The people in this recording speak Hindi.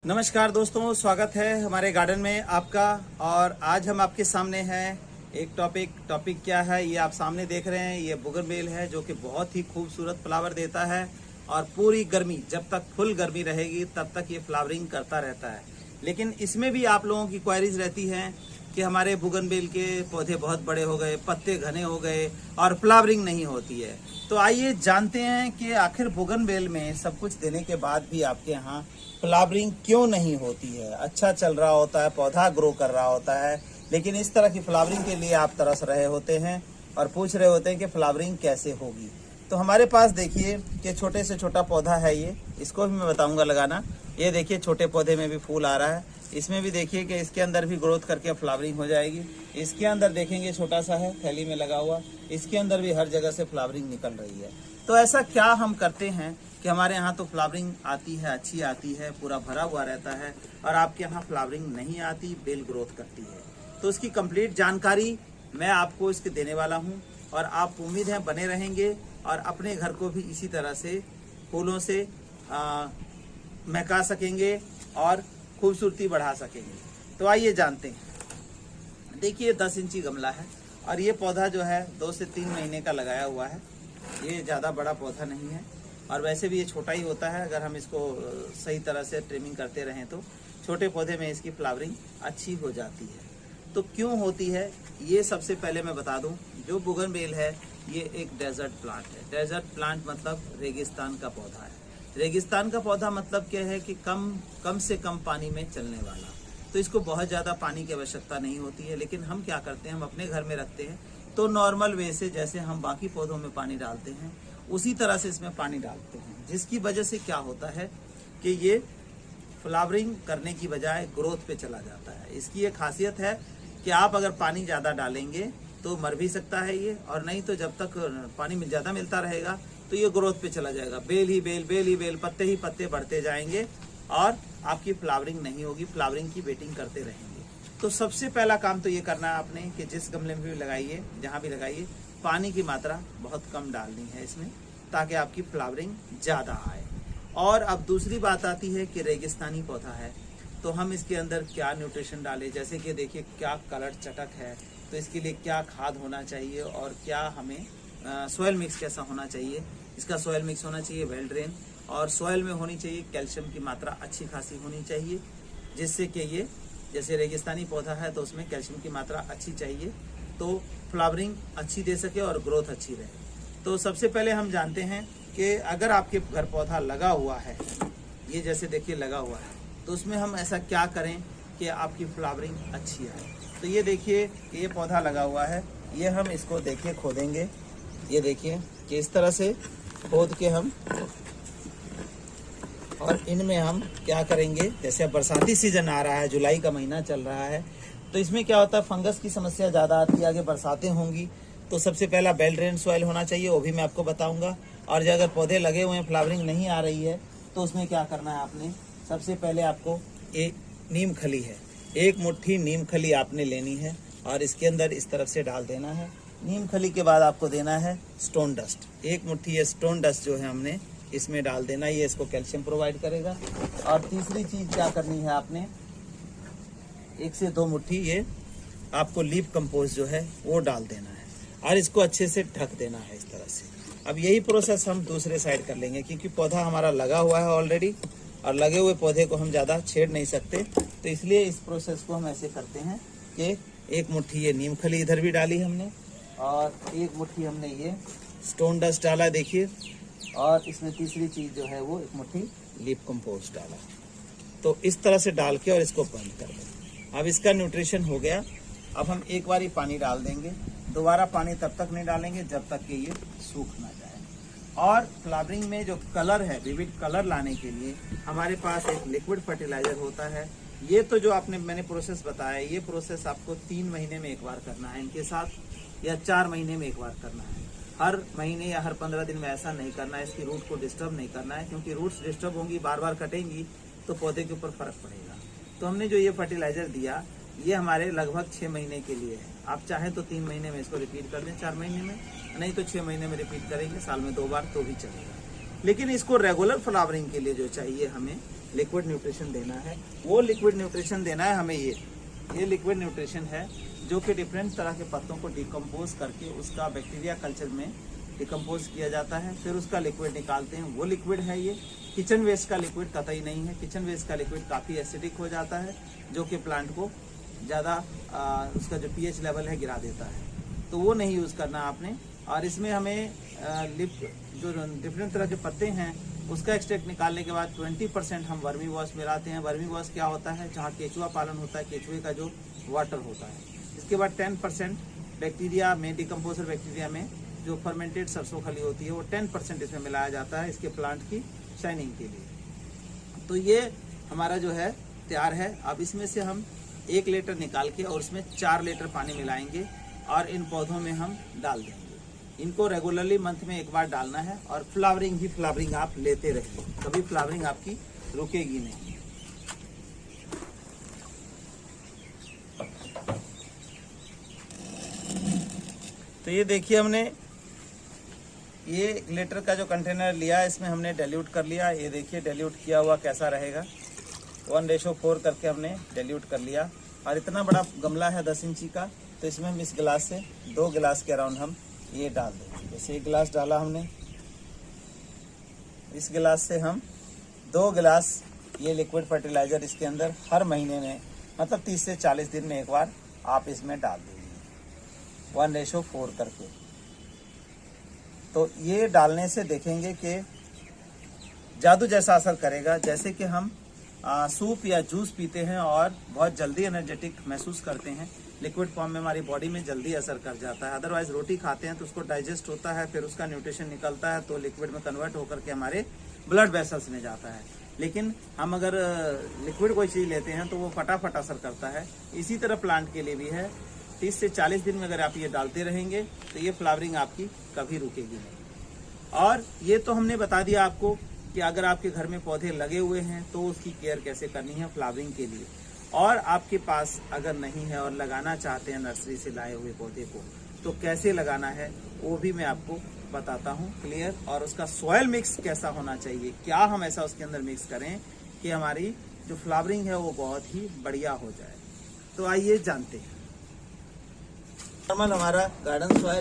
नमस्कार दोस्तों, स्वागत है हमारे गार्डन में आपका। और आज हम आपके सामने हैं एक टॉपिक क्या है ये आप सामने देख रहे हैं। ये बोगनवेल है जो कि बहुत ही खूबसूरत फ्लावर देता है और पूरी गर्मी, जब तक फुल गर्मी रहेगी तब तक ये फ्लावरिंग करता रहता है। लेकिन इसमें भी आप लोगों की क्वेरीज रहती हैं कि हमारे बोगनवेल के पौधे बहुत बड़े हो गए, पत्ते घने हो गए और फ्लावरिंग नहीं होती है। तो आइए जानते हैं कि आखिर बोगनवेल में सब कुछ देने के बाद भी आपके यहाँ फ्लावरिंग क्यों नहीं होती है। अच्छा चल रहा होता है, पौधा ग्रो कर रहा होता है, लेकिन इस तरह की फ्लावरिंग के लिए आप तरस रहे होते हैं और पूछ रहे होते हैं कि फ्लावरिंग कैसे होगी। तो हमारे पास देखिए कि छोटे से छोटा पौधा है ये, इसको भी मैं बताऊंगा लगाना। ये देखिए छोटे पौधे में भी फूल आ रहा है, इसमें भी देखिए कि इसके अंदर भी ग्रोथ करके फ्लावरिंग हो जाएगी। इसके अंदर देखेंगे छोटा सा है, थैली में लगा हुआ, इसके अंदर भी हर जगह से फ्लावरिंग निकल रही है। तो ऐसा क्या हम करते हैं कि हमारे यहाँ तो फ्लावरिंग आती है, अच्छी आती है, पूरा भरा हुआ रहता है, और आपके यहाँ फ्लावरिंग नहीं आती, बेल ग्रोथ करती है। तो इसकी कंप्लीट जानकारी मैं आपको इसके देने वाला हूँ और आप उम्मीद है बने रहेंगे और अपने घर को भी इसी तरह से फूलों से महका सकेंगे और खूबसूरती बढ़ा सकेंगे। तो आइए जानते हैं। देखिए 10 इंची गमला है और ये पौधा जो है 2 से 3 महीने का लगाया हुआ है। ये ज़्यादा बड़ा पौधा नहीं है और वैसे भी ये छोटा ही होता है। अगर हम इसको सही तरह से ट्रिमिंग करते रहें तो छोटे पौधे में इसकी फ्लावरिंग अच्छी हो जाती है। तो क्यों होती है ये सबसे पहले मैं बता दूं। जो बोगनवेल है ये एक डेजर्ट प्लांट है। डेजर्ट प्लांट मतलब रेगिस्तान का पौधा है। रेगिस्तान का पौधा मतलब क्या है कि कम से कम पानी में चलने वाला। तो इसको बहुत ज़्यादा पानी की आवश्यकता नहीं होती है। लेकिन हम क्या करते हैं, हम अपने घर में रखते हैं तो नॉर्मल वे से जैसे हम बाकी पौधों में पानी डालते हैं उसी तरह से इसमें पानी डालते हैं, जिसकी वजह से क्या होता है कि ये फ्लावरिंग करने की बजाय ग्रोथ पे चला जाता है। इसकी एक खासियत है कि आप अगर पानी ज़्यादा डालेंगे तो मर भी सकता है ये, और नहीं तो जब तक पानी में ज़्यादा मिलता रहेगा तो ये ग्रोथ पे चला जाएगा। बेल ही बेल, बेल ही बेल, पत्ते ही पत्ते बढ़ते जाएंगे और आपकी फ्लावरिंग नहीं होगी, फ्लावरिंग की वेटिंग करते रहेंगे। तो सबसे पहला काम तो ये करना है आपने कि जिस गमले में भी लगाइए, जहाँ भी लगाइए, पानी की मात्रा बहुत कम डालनी है इसमें, ताकि आपकी फ्लावरिंग ज़्यादा आए। और अब दूसरी बात आती है कि रेगिस्तानी पौधा है तो हम इसके अंदर क्या न्यूट्रिशन डालें। जैसे कि देखिए क्या कलर चटक है, तो इसके लिए क्या खाद होना चाहिए और क्या हमें सॉयल मिक्स कैसा होना चाहिए। इसका सॉयल मिक्स होना चाहिए वेल ड्रेन, और सॉयल में होनी चाहिए कैल्शियम की मात्रा अच्छी खासी होनी चाहिए, जिससे कि ये जैसे रेगिस्तानी पौधा है तो उसमें कैल्शियम की मात्रा अच्छी चाहिए तो फ्लावरिंग अच्छी दे सके और ग्रोथ अच्छी रहे। तो सबसे पहले हम जानते हैं कि अगर आपके घर पौधा लगा हुआ है, ये जैसे देखिए लगा हुआ है, तो उसमें हम ऐसा क्या करें कि आपकी फ्लावरिंग अच्छी आए। तो ये देखिए कि ये पौधा लगा हुआ है, ये हम इसको देखिए खोदेंगे। ये देखिए कि इस तरह से खोद के हम, और इनमें हम क्या करेंगे, जैसे अब बरसाती सीजन आ रहा है, जुलाई का महीना चल रहा है, तो इसमें क्या होता है फंगस की समस्या ज़्यादा आती है। आगे बरसातें होंगी तो सबसे पहला वेल ड्रेन सॉइल होना चाहिए, वो भी मैं आपको बताऊंगा। और जो अगर पौधे लगे हुए हैं, फ्लावरिंग नहीं आ रही है, तो उसमें क्या करना है आपने, सबसे पहले आपको एक नीम खली है, 1 मुट्ठी नीम खली आपने लेनी है और इसके अंदर इस तरफ से डाल देना है। नीम खली के बाद आपको देना है स्टोन डस्ट, 1 मुट्ठी ये स्टोन डस्ट जो है हमने इसमें डाल देना, ये इसको कैल्शियम प्रोवाइड करेगा। और तीसरी चीज़ क्या करनी है आपने, 1 से 2 मुट्ठी ये आपको लीफ कंपोस्ट जो है वो डाल देना है और इसको अच्छे से ढक देना है इस तरह से। अब यही प्रोसेस हम दूसरे साइड कर लेंगे, क्योंकि पौधा हमारा लगा हुआ है ऑलरेडी और लगे हुए पौधे को हम ज़्यादा छेड़ नहीं सकते, तो इसलिए इस प्रोसेस को हम ऐसे करते हैं कि 1 मुट्ठी ये नीम खली इधर भी डाली हमने और 1 मुट्ठी हमने ये स्टोन डस्ट डाला देखिए, और इसमें तीसरी चीज़ जो है वो 1 मुट्ठी लीफ कंपोस्ट डाला। तो इस तरह से डाल के और इसको बंद कर दें। अब इसका न्यूट्रिशन हो गया। अब हम एक बार ही पानी डाल देंगे, दोबारा पानी तब तक नहीं डालेंगे जब तक कि ये सूख ना जाए। और फ्लावरिंग में जो कलर है, विविड कलर लाने के लिए हमारे पास एक लिक्विड फर्टिलाइजर होता है। ये तो जो मैंने प्रोसेस बताया, ये प्रोसेस आपको 3 महीने में एक बार करना है इनके साथ, या 4 महीने में एक बार करना है। हर महीने या हर 15 दिन में ऐसा नहीं करना है। इसकी रूट को डिस्टर्ब नहीं करना है, क्योंकि रूट्स डिस्टर्ब होंगी, बार बार कटेंगी तो पौधे के ऊपर फर्क पड़ेगा। तो हमने जो ये फर्टिलाइजर दिया ये हमारे लगभग 6 महीने के लिए है। आप चाहें तो 3 महीने में इसको रिपीट कर दें, 4 महीने में, नहीं तो 6 महीने में रिपीट करेंगे, साल में 2 बार तो भी चलेगा। लेकिन इसको रेगुलर फ्लावरिंग के लिए जो चाहिए हमें लिक्विड न्यूट्रिशन देना है। वो लिक्विड न्यूट्रिशन देना है हमें ये लिक्विड न्यूट्रिशन है जो कि डिफरेंट तरह के पत्तों को डिकम्पोज करके उसका बैक्टीरिया कल्चर में डिकम्पोज किया जाता है, फिर उसका लिक्विड निकालते हैं। वो लिक्विड है ये, किचन वेस्ट का लिक्विड कतई नहीं है। किचन वेस्ट का लिक्विड काफ़ी एसिडिक हो जाता है जो कि प्लांट को ज़्यादा उसका जो pH लेवल है गिरा देता है, तो वो नहीं यूज़ करना आपने। और इसमें हमें जो डिफरेंट तरह के पत्ते हैं उसका एक्सट्रैक्ट निकालने के बाद 20% हम वर्मी वॉश मिलाते हैं। वर्मी वॉश क्या होता है, जहाँ केचुआ पालन होता है, केचुए का जो वाटर होता है। इसके बाद 10% बैक्टीरिया में, डिकम्पोजर बैक्टीरिया में जो फर्मेंटेड सरसों खली होती है वो 10% इसमें मिलाया जाता है इसके प्लांट की शाइनिंग के लिए। तो ये हमारा जो है तैयार है। अब इसमें से हम 1 लीटर निकाल के और उसमें 4 लीटर पानी मिलाएंगे और इन पौधों में हम डाल देंगे। इनको रेगुलरली मंथ में एक बार डालना है और फ्लावरिंग ही फ्लावरिंग आप लेते रहिए, कभी फ्लावरिंग आपकी रुकेगी नहीं। तो ये देखिए, हमने ये 1 लीटर का जो कंटेनर लिया इसमें हमने डाइल्यूट कर लिया। ये देखिए डाइल्यूट किया हुआ कैसा रहेगा, 1:4 करके हमने डाइल्यूट कर लिया। और इतना बड़ा गमला है 10 इंची का, तो इसमें हम इस गिलास से 2 गिलास के अराउंड हम ये डाल देंगे। जैसे 1 गिलास डाला हमने, इस गिलास से हम 2 गिलास ये लिक्विड फर्टिलाइजर इसके अंदर हर महीने में, मतलब 30 से 40 दिन में एक बार आप इसमें डाल दीजिए 1:4 करके। तो ये डालने से देखेंगे कि जादू जैसा असर करेगा, जैसे कि हम सूप या जूस पीते हैं और बहुत जल्दी एनर्जेटिक महसूस करते हैं। लिक्विड फॉर्म में हमारी बॉडी में जल्दी असर कर जाता है। अदरवाइज रोटी खाते हैं तो उसको डाइजेस्ट होता है, फिर उसका न्यूट्रिशन निकलता है तो लिक्विड में कन्वर्ट होकर के हमारे ब्लड वेसल्स में जाता है। लेकिन हम अगर लिक्विड कोई चीज़ लेते हैं तो वो फटाफट असर करता है। इसी तरह प्लांट के लिए भी है, 30 से 40 दिन में अगर आप ये डालते रहेंगे तो ये फ्लावरिंग आपकी कभी रुकेगी नहीं। और ये तो हमने बता दिया आपको कि अगर आपके घर में पौधे लगे हुए हैं तो उसकी केयर कैसे करनी है फ्लावरिंग के लिए। और आपके पास अगर नहीं है और लगाना चाहते हैं नर्सरी से लाए हुए पौधे को, तो कैसे लगाना है वो भी मैं आपको बताता हूँ क्लियर। और उसका सॉयल मिक्स कैसा होना चाहिए, क्या हम ऐसा उसके अंदर मिक्स करें कि हमारी जो फ्लावरिंग है वो बहुत ही बढ़िया हो जाए। तो आइए जानते हैं। नॉर्मल हमारा गार्डन सॉयल